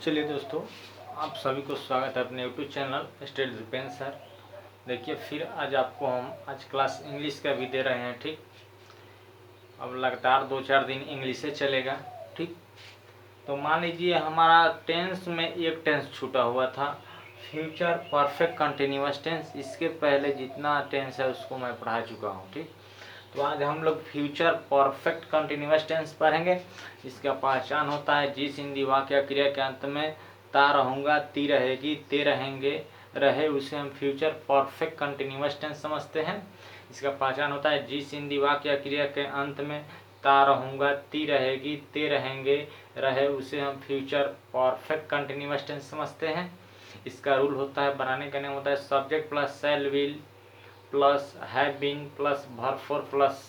चलिए दोस्तों, आप सभी को स्वागत है अपने YouTube channel state defence sir. देखिए फिर आज आपको हम क्लास इंग्लिश का भी दे रहे हैं। ठीक, अब लगातार 2-4 दिन इंग्लिश से चलेगा। ठीक, तो मान लीजिए हमारा टेंस में एक टेंस छूटा हुआ था, फ्यूचर परफेक्ट कंटिन्यूअस टेंस। इसके पहले जितना टेंस है उसको मैं पढ़ा चुका हूँ। ठीक, तो आज हम लोग फ्यूचर परफेक्ट कंटिन्यूअस टेंस पढ़ेंगे। इसका पहचान होता है जिस हिंदी वाक्य क्रिया के अंत में ता रहूँगा, ती रहेगी, ते रहेंगे, रहे, उसे हम फ्यूचर परफेक्ट कंटिन्यूअस टेंस समझते हैं। इसका पहचान होता है जिस हिंदी वाक्य क्रिया के अंत में ता रहूँगा, ती रहेगी, ते रहेंगे, रहे, उसे हम फ्यूचर परफेक्ट कंटिन्यूअस टेंस समझते हैं। इसका रूल होता है, बनाने का नियम होता है subject plus shall will plus have been plus verb four plus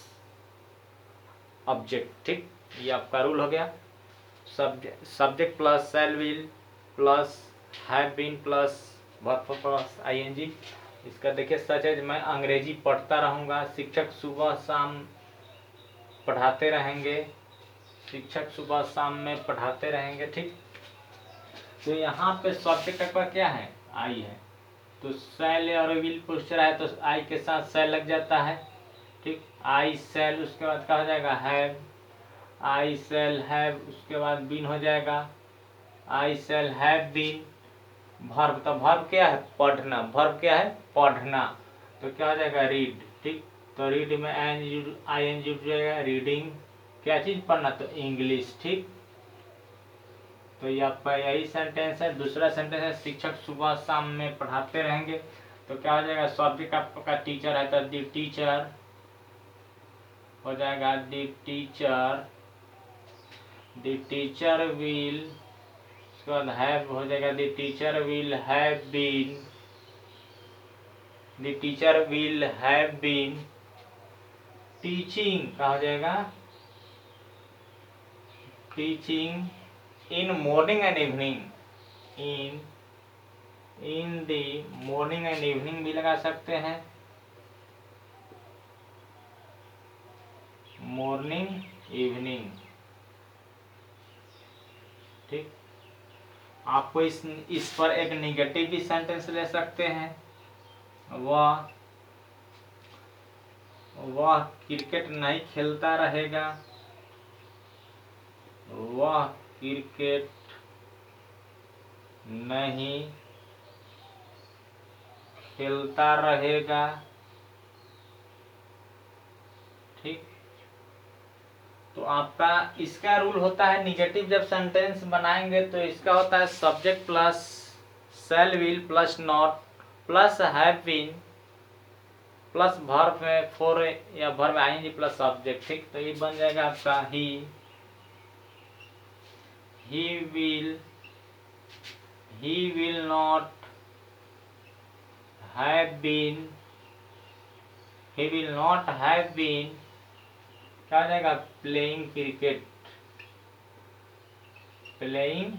object. ठीक, ये आपका रूल हो गया। Subject plus shall will plus have been plus verb four plus ING. इसका देखिए सच मैं अंग्रेजी पढ़ता रहूँगा, शिक्षक सुबह शाम पढ़ाते रहेंगे, शिक्षक सुबह शाम में पढ़ाते रहेंगे। ठीक, तो यहाँ पे सब्जेक्ट आपका क्या है? आई है, तो शैल और विल पोस्चर है तो आई के साथ शैल लग जाता है। ठीक, आई शैल, उसके बाद क्या हो जाएगा? हैव, आई शैल हैव, उसके बाद बीन हो जाएगा, आई शैल हैव बीन। वर्ब, तो वर्ब क्या है? पढ़ना। वर्ब क्या है? पढ़ना, तो क्या हो जाएगा? रीड। ठीक, तो रीड में आई एन जुड़ जाएगा, रीडिंग। क्या चीज पढ़ना? तो इंग्लिश। ठीक, तो ये आपका यही सेंटेंस है। दूसरा सेंटेंस है शिक्षक सुबह शाम में पढ़ाते रहेंगे, तो क्या हो जाएगा? सब्जेक्ट आपका टीचर है तो दी टीचर हो जाएगा, the teacher. The teacher will, उसके बाद हैव हो जाएगा, the teacher will have been. The teacher will have been teaching, क्या हो जाएगा? Teaching in morning and evening. In the morning and evening भी लगा सकते हैं, मॉर्निंग इवनिंग। ठीक, आपको इस पर एक निगेटिव भी सेंटेंस ले सकते हैं। वह क्रिकेट नहीं खेलता रहेगा, वह क्रिकेट नहीं खेलता रहेगा। ठीक, तो आपका इसका रूल होता है निगेटिव जब सेंटेंस बनाएंगे तो इसका होता है subject plus shall will plus not plus have been plus verb में फोर या वर्ब आईएनजी प्लस ऑब्जेक्ट। ठीक, तो ये बन जाएगा आपका he will not have been, he will not have been, क्या हो जाएगा? Playing cricket, playing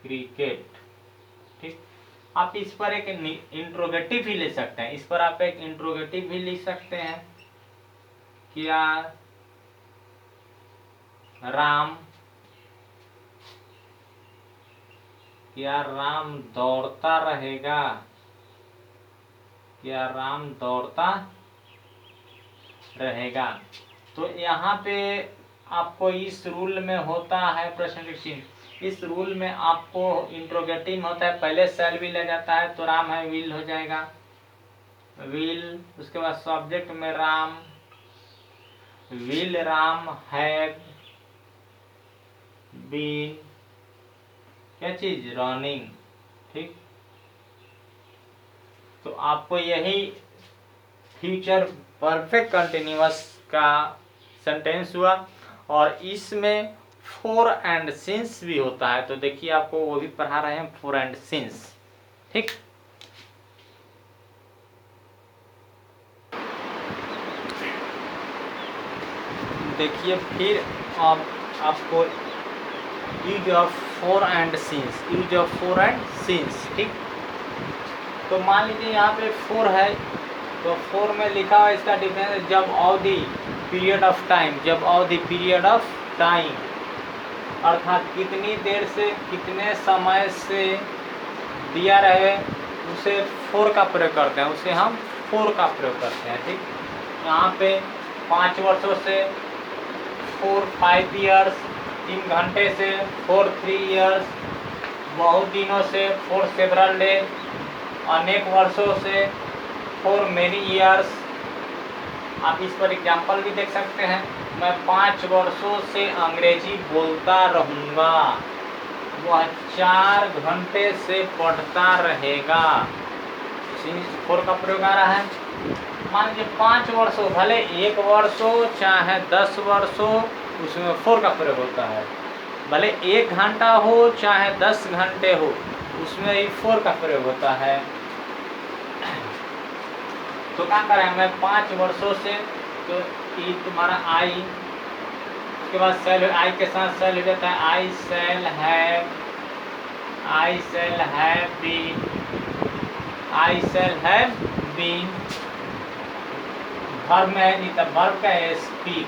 cricket. ठीक, आप इस पर एक इंट्रोगेटिव भी ले सकते हैं। इस पर आप एक इंट्रोगेटिव भी लिख सकते हैं। क्या राम दौड़ता रहेगा? क्या राम दौड़ता रहेगा? तो यहाँ पे आपको इस रूल में होता है प्रश्न चिन्ह। इस रूल में आपको इंट्रोगेटिव में होता है, पहले शैल विल आ जाता है तो राम है विल हो जाएगा, विल। उसके बाद सब्जेक्ट में Ram, will Ram have been, क्या चीज? रनिंग। ठीक, तो आपको यही फ्यूचर परफेक्ट कंटिन्यूअस का सेंटेंस हुआ। और इसमें फोर एंड सिंस भी होता है, तो देखिए आपको वो भी पढ़ा रहे हैं, फोर एंड सिंस। ठीक, देखिए फिर आपको use of four and since, use of four and since. ठीक, तो मान लीजिए यहाँ पे फोर है, तो फोर में लिखा हुआ इसका डिफरेंस जब of the period of time, जब of the period of time. अर्थात कितनी देर से कितने समय से दिया रहे उसे फोर का प्रयोग करते हैं, उसे हम फोर का प्रयोग करते हैं। ठीक, यहाँ पे 5 वर्षों से 4 5 ईयर्स, 3 घंटे से 4 3 ईयर्स, बहुत दिनों से 4 सेवरल डेज, अनेक वर्षों से 4 मेनी ईयर्स। आप इस पर एग्जाम्पल भी देख सकते हैं। मैं 5 वर्षों से अंग्रेजी बोलता रहूँगा, वह 4 घंटे से पढ़ता रहेगा। फोर का प्रयोग आ रहा है। मान लीजिए 5 वर्ष हो, भले 1 वर्ष हो चाहे 10 वर्ष हो, उसमें फोर का प्रयोग होता है। भले 1 घंटा हो चाहे 10 घंटे हो, उसमें ही फोर का प्रयोग होता है। तो क्या करें, मैं 5 वर्षों से, तो ये तुम्हारा आई, उसके बाद सेल, आई के साथ सेल हो जाता है। I shall have been, I shall have been. Verb में है नहीं, तब वर्ब का है स्पीक,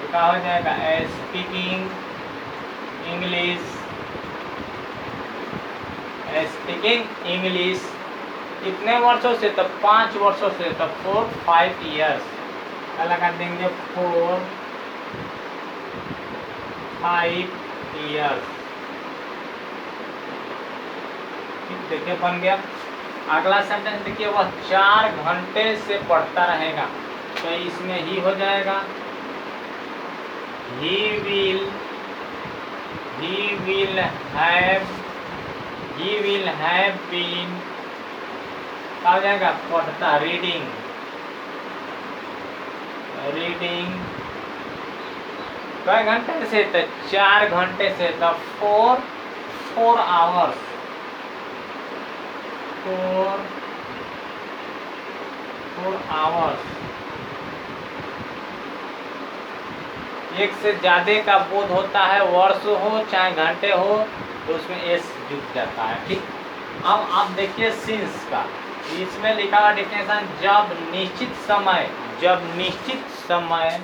तो क्या हो जाएगा, स्पीकिंग इंग्लिश, स्पीकिंग इंग्लिश। कितने वर्षों से, तब 5 वर्षों से, तब 4 5 ईयर्स। क्या लगा देंगे, 4 5 ईयर्स। ठीक, देखिए बन गया। अगला सेंटेंस देखिए, वह 4 घंटे से पढ़ता रहेगा, तो इसमें ही हो जाएगा, he will have been, आ जाएगा पढ़ता, रीडिंग कई घंटे से, तो 4 घंटे से, तो 4 आवर्स, 4 आवर्स। एक से ज्यादा का बोध होता है, वर्ष हो चाहे घंटे हो, तो उसमें एस जुट जाता है। ठीक, अब आप देखिए सिंस का, इसमें लिखा हुआ डिफिनेशन, जब निश्चित समय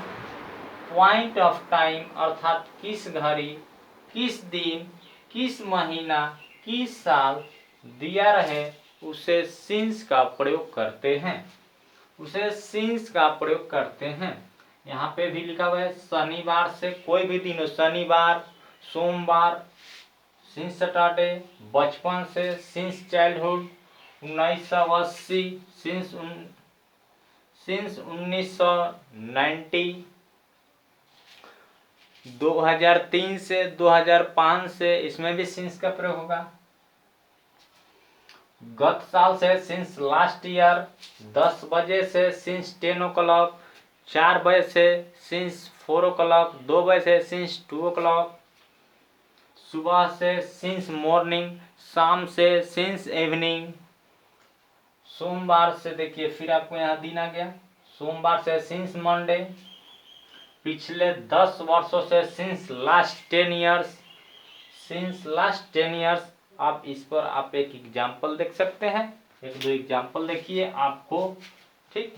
पॉइंट ऑफ टाइम, अर्थात किस घड़ी, किस दिन, किस महीना, किस साल दिया रहे, उसे सिंस का प्रयोग करते हैं। यहाँ पे भी लिखा हुआ है, शनिवार से, कोई भी दिन हो, शनिवार, सोमवार, सिंस सैटरडे, बचपन से, सिंस चाइल्डहुड, 1980, सिंस 1990, 2003 से, 2005 से, इसमें भी सिंस का प्रयोग होगा। गत साल से, सिंस लास्ट ईयर, 10 बजे से, सिंस 10 o'clock, 4 बजे से, सिंस 4 o'clock, 2 बजे से, सिंस 2 o'clock, सुबह से, सिंस मॉर्निंग, शाम से, सिंस इवनिंग। सोमवार से देखिए, फिर आपको यहाँ दिन आ गया, सोमवार से, सिंस मंडे। पिछले 10 वर्षों से, सिंस लास्ट 10 ईयर्स। आप इस पर आप एक एग्जाम्पल देख सकते हैं, 1-2 एग्जाम्पल देखिए आपको। ठीक,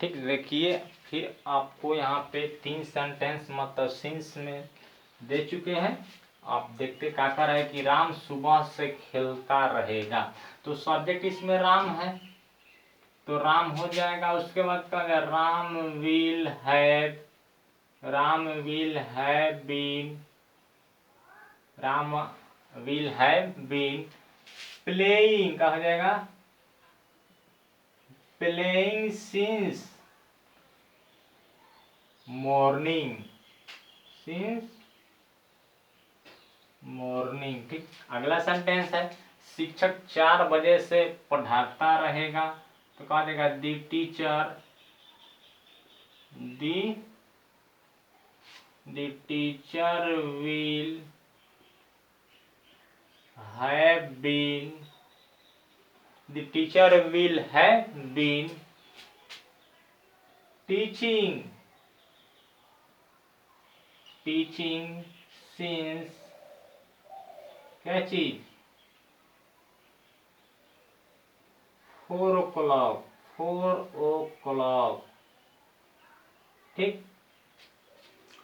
देखिए, फिर आपको यहाँ पे 3 सेंटेंस मतलब सिंस में दे चुके हैं। आप देखते क्या कर रहे हैं कि राम सुबह से खेलता रहेगा, तो सब्जेक्ट इसमें राम है, तो राम हो जाएगा। उसके बाद क्या, Ram will have been playing, क्या हो जाएगा, प्लेइंग सिंस मॉर्निंग, ठीक, अगला सेंटेंस है, शिक्षक 4 बजे से पढ़ाता रहेगा, तो कहा जाएगा, the teacher will have been teaching since, क्या चीज, 4 o'clock, ठीक।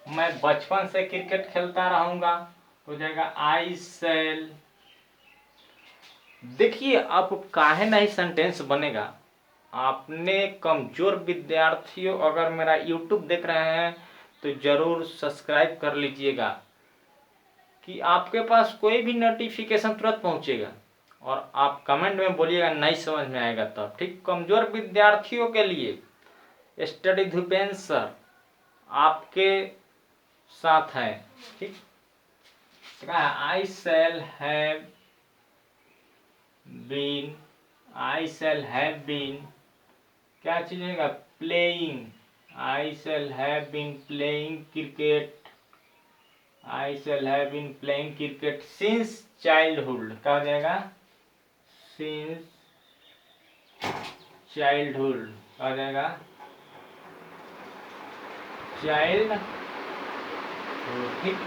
मैं बचपन से क्रिकेट खेलता रहूंगा, हो जाएगा आई सेल। देखिए अब काहे नहीं सेंटेंस बनेगा। आपने कमजोर विद्यार्थियों अगर मेरा यूट्यूब देख रहे हैं तो जरूर सब्सक्राइब कर लीजिएगा कि आपके पास कोई भी नोटिफिकेशन तुरंत पहुंचेगा। और आप कमेंट में बोलिएगा नहीं समझ में आएगा तब, ठीक। कमजोर विद्यार्थियों के लिए स्टडी धुपेंद्र सर आपके साथ है, ठीक। I shall have been, I shall have been क्या चीज है, playing. I shall have been playing cricket, I shall have been playing cricket since childhood. क्या हो जाएगा, सिंस चाइल्डहुड। क्या हो जाएगा, चाइल्ड। ठीक।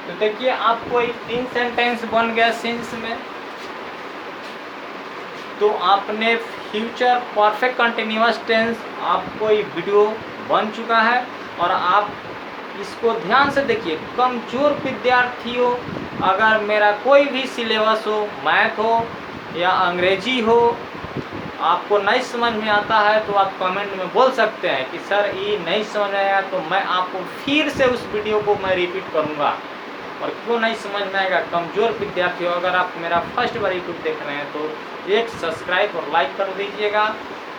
तो देखिए आपको एक 3 सेंटेंस बन गया सिंस में। तो आपने फ्यूचर परफेक्ट कंटिन्यूअस टेंस आपको ये वीडियो बन चुका है। और आप इसको ध्यान से देखिए। कमजोर विद्यार्थियों अगर मेरा कोई भी सिलेबस हो, मैथ हो या अंग्रेजी हो, आपको नहीं समझ में आता है तो आप कमेंट में बोल सकते हैं कि सर ये नहीं समझ आया, तो मैं आपको फिर से उस वीडियो को मैं रिपीट करूँगा। और क्यों नहीं समझ में आएगा, कमजोर विद्यार्थियों अगर आप मेरा फर्स्ट बार यूट्यूब देख रहे हैं तो एक सब्सक्राइब और लाइक कर दीजिएगा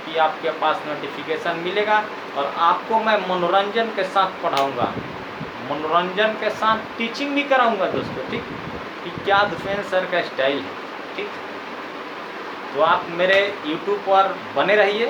कि आपके पास नोटिफिकेशन मिलेगा। और आपको मैं मनोरंजन के साथ पढ़ाऊँगा, मनोरंजन के साथ टीचिंग भी कराऊँगा दोस्तों, ठीक। कि क्या धुपेंद्र सर का स्टाइल है, ठीक। तो आप मेरे यूट्यूब पर बने रहिए।